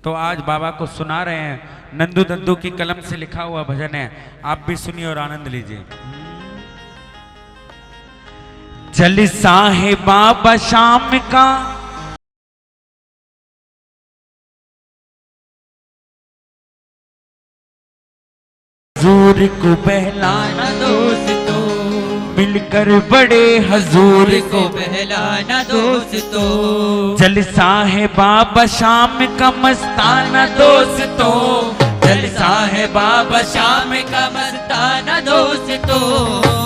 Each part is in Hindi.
तो आज बाबा को सुना रहे हैं। नंदू दंदू की कलम से लिखा हुआ भजन है, आप भी सुनिए और आनंद लीजिए। जलसा है बाबा शाम का, हजूर को बहलाना दोस्तों, मिलकर बड़े हजूर को बहलाना दोस्तों। जलसा है बाबा शाम का मस्ताना दोस्तों, जलसा है बाबा शाम का मस्ताना दोस्तों,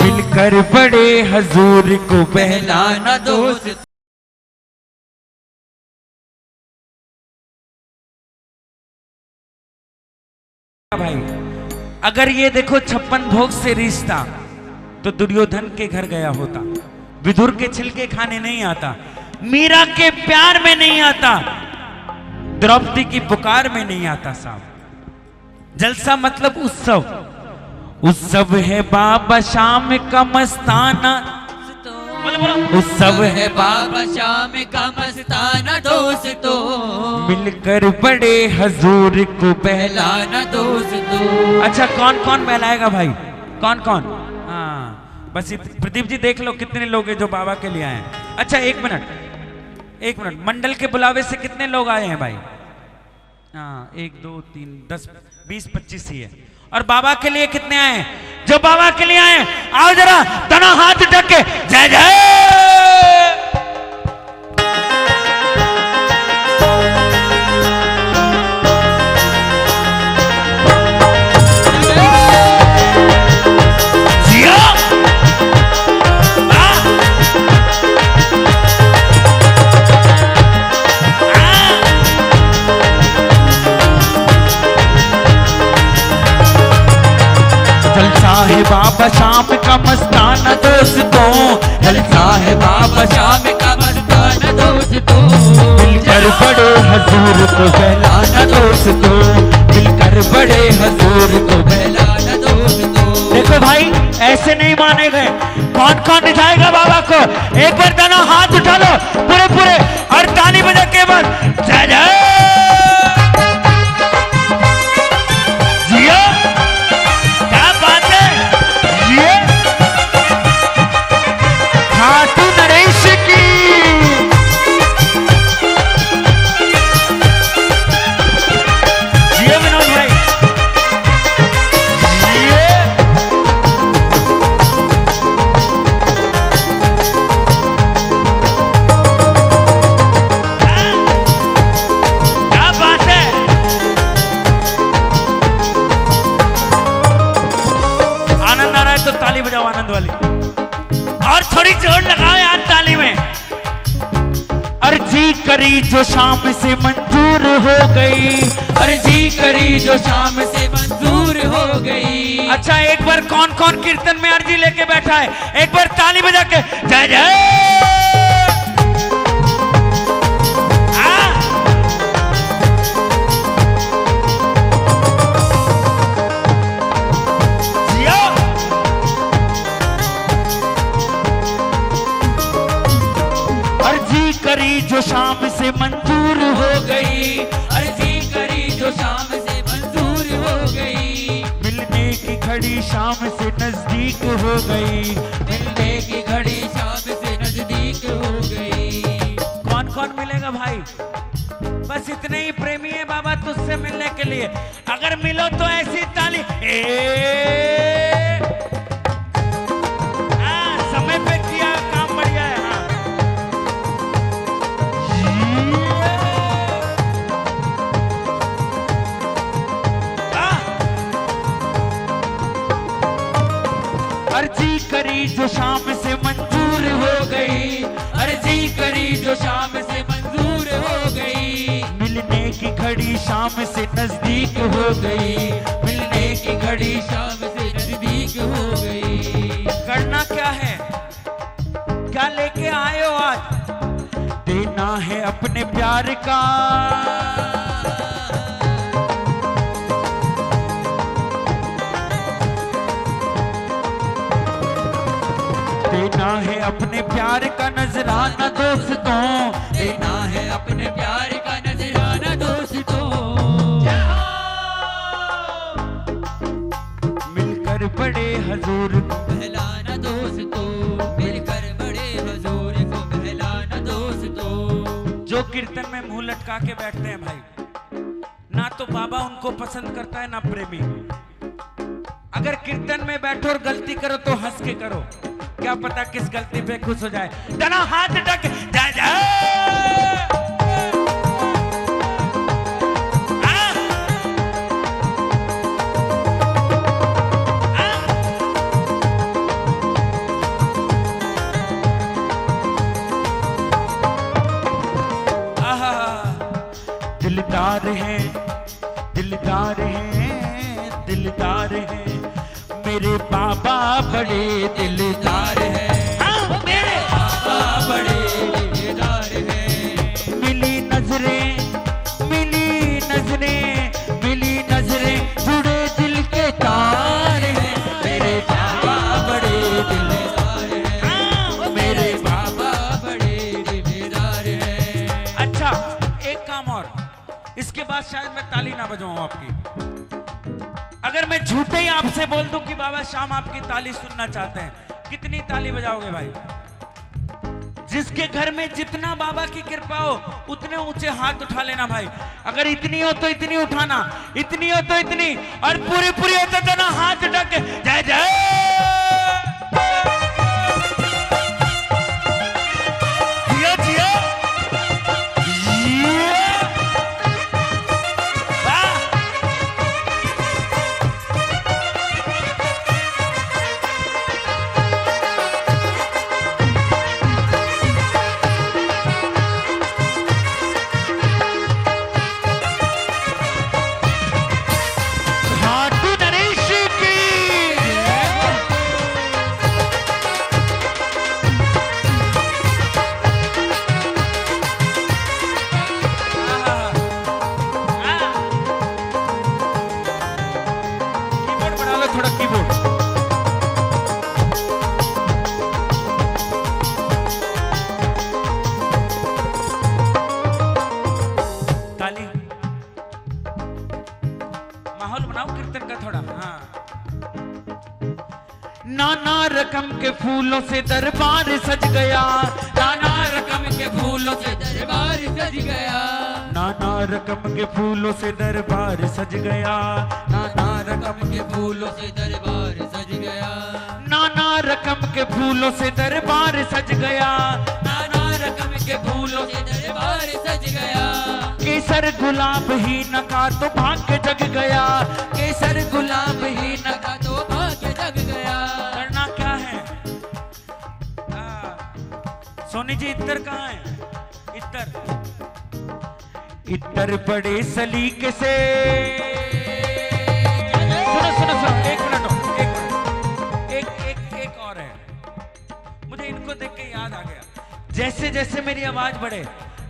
मिलकर बड़े हजूर को बहलाना दोस्तों। भाई अगर ये देखो 56 भोग से रिश्ता, तो दुर्योधन के घर गया होता, विदुर के छिलके खाने नहीं आता, मीरा के प्यार में नहीं आता, द्रौपदी की पुकार में नहीं आता साहब। जलसा मतलब उत्सव, उत्सव है बाबा शाम का मस्ताना, उत्सव है बाबा शाम का मस्ताना दोस्तों, मिलकर बड़े हजूर को बहलाना दोस्तों। अच्छा कौन कौन बहलाएगा भाई, कौन कौन? हाँ बस प्रदीप जी देख लो कितने लोग हैं जो बाबा के लिए आए हैं। अच्छा एक मिनट, मंडल के बुलावे से कितने लोग आए हैं भाई? हाँ 1 2 3 10 20 25 ही है। और बाबा के लिए कितने आए हैं? जो बाबा के लिए आए हैं आओ जरा दोनों हाथ उठा के जय जय। बाबा शाम का मस्ताना दोस्तों, जलसा है बाबा शाम का मस्ताना दोस्तों, मिलकर बड़े हजूर को बहलाना दोस्तों, मिलकर बड़े हजूर को बहलाना दोस्तों। देखो भाई ऐसे नहीं माने गए, कौन कौन दिखाएगा बाबा को? एक बार दोनों हाथ उठा लो पूरे पूरे और ताली बजा के बाद जय जय। और थोड़ी जोर लगाओ यार ताली में। अर्जी करी जो शाम से मंजूर हो गई, अर्जी करी जो शाम से मंजूर हो गई। अच्छा एक बार कौन कौन कीर्तन में अर्जी लेके बैठा है, एक बार ताली बजा के जय जय। करी जो शाम से मंजूर हो गई, अर्जी करी जो शाम से मंजूर हो गई। मिलने की घड़ी शाम से नजदीक हो गई, मिलने की घड़ी शाम से नजदीक हो गई। कौन कौन मिलेगा भाई? बस इतने ही प्रेमी है बाबा तुझसे मिलने के लिए। अगर मिलो तो ऐसी ताली समय पे किया काम बढ़िया है। अर्जी करी जो शाम से मंजूर हो गई, अर्जी करी जो शाम से मंजूर हो गई। मिलने की घड़ी शाम से नजदीक हो गई, मिलने की घड़ी शाम से नजदीक हो गई। करना क्या है, क्या लेके आए हो आज? देना है अपने प्यार का, देना है अपने प्यार का नजराना दोस्तों, देना है अपने प्यार का नजराना दोस्तों, लटका के बैठते हैं भाई। ना तो बाबा उनको पसंद करता है ना प्रेमी। अगर कीर्तन में बैठो और गलती करो तो हंस के करो, क्या पता किस गलती पे खुश हो जाए। जना हाथ टक जा जा। दिलदार है, दिलदार है, दिलदार है, मेरे बाबा बड़े दिलदार है। मेरे बाबा बड़े दिलदार हैं। मिली नजरें, मिली नजरें, मिली नजरें, जुड़े दिल के तार हैं। मेरे बाबा बड़े दिलदार हैं। मेरे बाबा बड़े दिलदार हैं। अच्छा, एक काम और, इसके बाद शायद मैं ताली ना बजाऊं आपकी। अगर मैं झूठे ही आपसे बोल दूं कि बाबा शाम आपकी ताली सुनना चाहते हैं, कितनी ताली बजाओगे भाई? जिसके घर में जितना बाबा की कृपा हो उतने ऊंचे हाथ उठा लेना भाई। अगर इतनी हो तो इतनी उठाना, इतनी हो तो इतनी, और पूरी पूरी होता तो ना हाथ उठा के जय जय। जियो जियो। नाना रकम के फूलों से दरबार सज गया, नाना रकम के फूलों से दरबार सज गया, नाना रकम के फूलों से दरबार सज गया, नाना रकम के फूलों से दरबार सज गया, नाना रकम के फूलों से दरबार सज गया, नाना रकम के फूलों से दरबार सज गया। केसर गुलाब ही नका तो भाग्य जग गया, केसर गुलाब ही नका तो भाग्य जग गया। करना क्या है? सोनी जी इत्तर कहाँ है? इत्तर इत्तर बड़े सलीके से। सुनो सुनो सुनो, एक मिनट हो, एक मिनट, एक और है, मुझे इनको देख के याद आ गया। जैसे जैसे मेरी आवाज बढ़े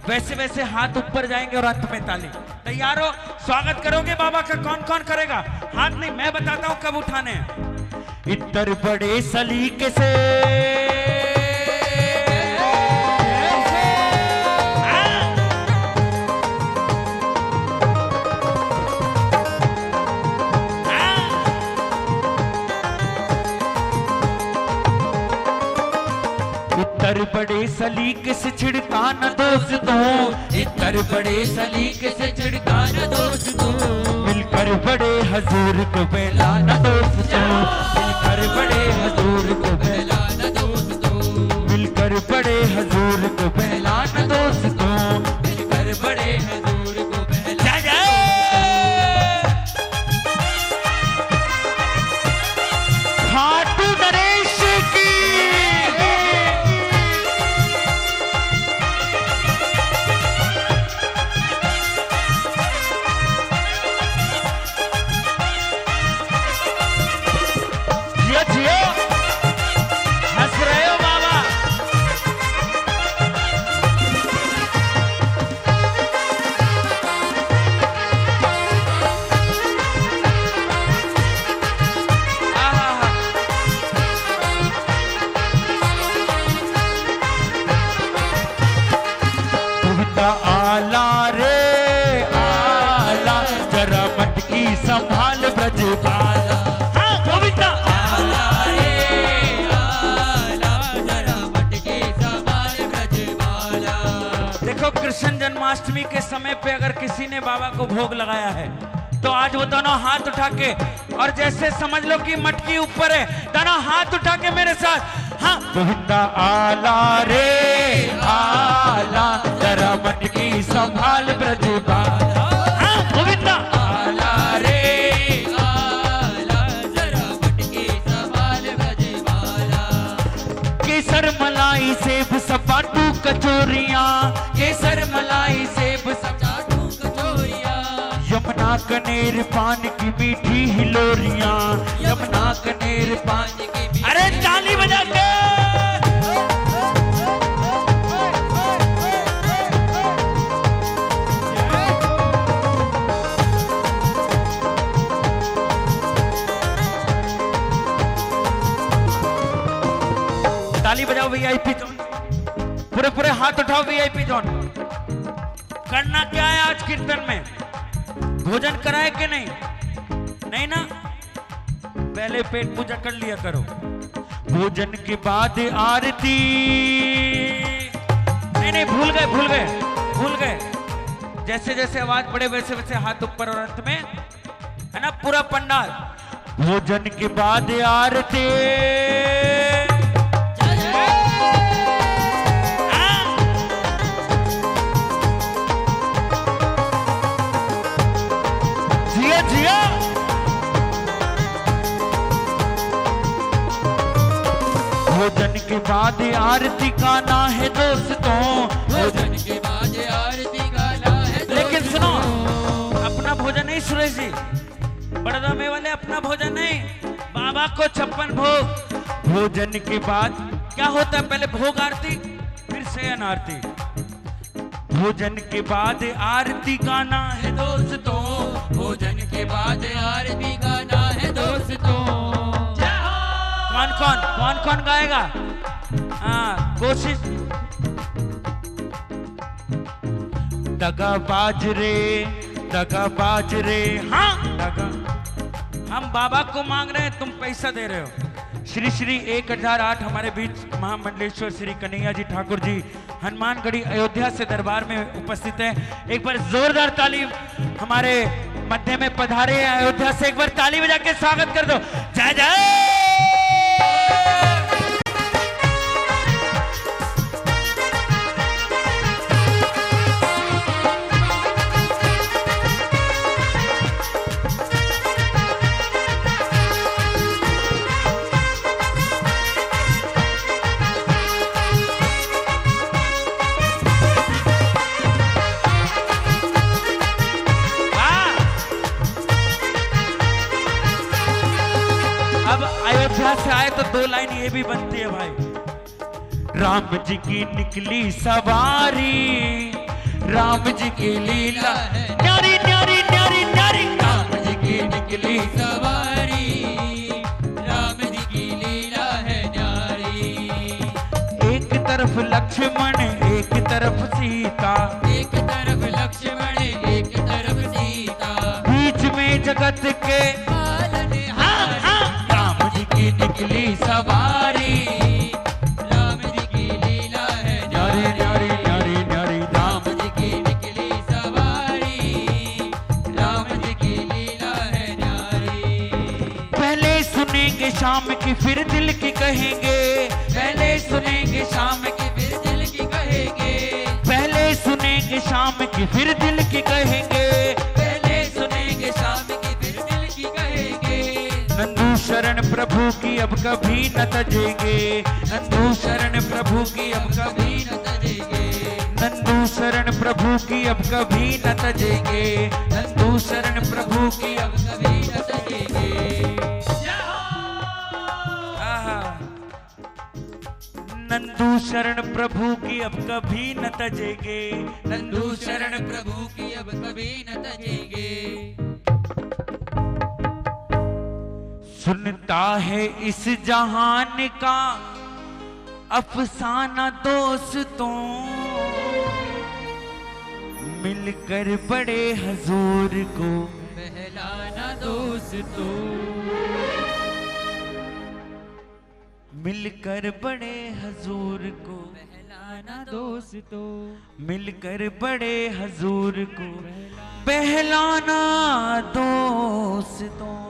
वैसे वैसे हाथ ऊपर जाएंगे और अंत में ताली। तैयार हो? स्वागत करोगे बाबा का? कौन कौन करेगा? हाथ नहीं, मैं बताता हूं कब उठाने हैं। इत्तर बड़े सलीके से, इत्तर बड़े सलीके से छिड़का न दोस्तों, इत्तर बड़े सलीके से छिड़का न दोस्तों, मिलकर बड़े हजूर को बेला न दोस्तों, मिलकर बड़े हजूर को बेला न दोस्तों, मिलकर बड़े हजूर को बेला न दोस्तों, मिलकर बड़े हजूर को बहला। जय जय। खाटू नरेश की जियो जियो। जन्माष्टमी के समय पे अगर किसी ने बाबा को भोग लगाया है तो आज वो दोनों हाथ उठा के, और जैसे समझ लो कि मटकी ऊपर है, दोनों हाथ उठा के मेरे साथ, हाँ, गोविंदा आला रे आला, जरा मटकी संभाल ब्रजबाला, हाँ, गोविंदा आला रे आला, जरा मटकी संभाल ब्रजबाला। केसर मलाई सेब सपाटू कचोरियां, केसर मलाई सेब सपाटू कचोरियां, यमुना कनेर पान की मीठी हिलोरियां, यमुना कनेर पान की, अरे ताली बजा के ताली बजाओ वीआईपी जोन, पूरे पूरे हाथ उठाओ वीआईपी जोन। करना क्या है आज कीर्तन में? भोजन कराए कि नहीं? नहीं ना? पहले पेट पूजा कर लिया करो, भोजन के बाद आरती। नहीं, भूल गए। जैसे जैसे आवाज बढ़े वैसे वैसे हाथ ऊपर, और अंत में है ना पूरा पंडाल, भोजन के बाद आरती। जिया भोजन के बाद आरती गाना है दोस्तों, भोजन के बाद आरती गाना है। लेकिन सुनो, अपना भोजन नहीं सुरेश जी, बड़ौदा में वाले अपना भोजन नहीं, बाबा को 56 भोग। भोजन के बाद क्या होता है? पहले भोग आरती, फिर शयन आरती। भोजन के बाद आरती गाना है दोस्तों, भोजन के बाद आरती गाना है दोस्तों। कौन कौन गाएगा? हाँ, कोशिश। दगाबाज रे, हाँ दगा। हम बाबा को मांग रहे हैं, तुम पैसा दे रहे हो। श्री श्री 1008 हमारे बीच महामंडलेश्वर श्री कन्हैया जी ठाकुर जी हनुमानगढ़ी अयोध्या से दरबार में उपस्थित हैं। एक बार जोरदार ताली हमारे मध्य में पधारे हैं अयोध्या से, एक बार ताली बजा के स्वागत कर दो। जय जय। अयोध्या से आए तो 2 लाइन ये भी बनती है भाई। राम जी की निकली सवारी, राम जी की लीला है न्यारी न्यारी न्यारी न्यारी। राम जी की निकली सवारी, राम जी की लीला है न्यारी। एक तरफ लक्ष्मण एक तरफ सीता, एक तरफ लक्ष्मण एक तरफ सीता, बीच में जगत के निकली सवारी, राम जी की लीला है न्यारी न्यारी न्यारी न्यारी। राम जी की निकली सवारी, राम जी की लीला है न्यारी। पहले सुनेंगे शाम की फिर दिल की कहेंगे, पहले सुनेंगे शाम की फिर दिल की कहेंगे, पहले सुनेंगे शाम की फिर दिल की कहेंगे, पहले सुनेंगे शाम की फिर दिल की कहेंगे। नंदू शरण प्रभु की अब कभी न तजेंगे, नंदू शरण प्रभु की अब कभी न तजेंगे, नंदू शरण प्रभु की अब कभी न तजेंगे, नंदू शरण प्रभु की अब कभी न तजेंगे। नंदू शरण प्रभु की अब कभी न तजेंगे, नंदू शरण प्रभु की अब कभी न तजेंगे। सुनता है इस जहान का अफसाना दोस्तों, मिलकर बड़े हजूर को बहलाना दोस्तों, मिलकर बड़े हजूर को बहलाना दोस्तों, मिलकर बड़े हजूर को बहलाना दोस्तों।